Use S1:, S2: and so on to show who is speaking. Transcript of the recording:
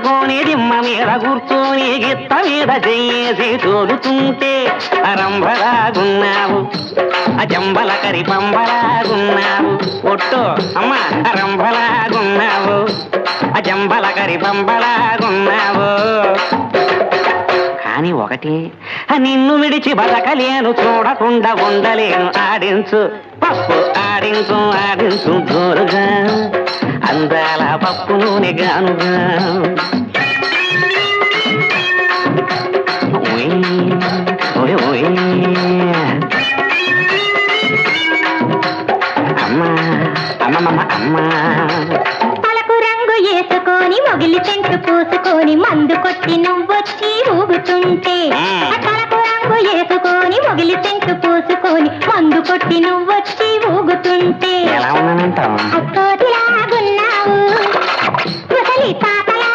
S1: కట్టుకొని దిమ్మ మీద కూర్చొని గిత్త మీద చెయ్యేసి తోలుతుంటే రంభలాగున్నావు జంబల కరి పంబలాగున్నావు ఒట్టో అమ్మ రంభలాగున్నావు జంబల కరి పంబలాగున్నావు కానీ ఒకటి నిన్ను విడిచి బతకలేను చూడకుండా ఉండలేను ఆడించు పప్పు ఆడించు ఆడించు జోరుగా అందాల పప్పు నూనె గానుగా అమ్మా అమ్మమ్మ అమ్మా
S2: తలకు రంగు వేసుకొని మొగిలి చెంటు పూసుకొని మందు కొట్టి నువ్వొచ్చి ఊగుతుంటే తలకు రంగు వేసుకొని మొగిలి చెంటు పూసుకొని మందు కొట్టి నువ్వొచ్చి ఊగుతుంటే
S1: ఎలా ఉన్నానంటావు
S2: అక్కోటిలాగున్నావు ముసలి తాతలా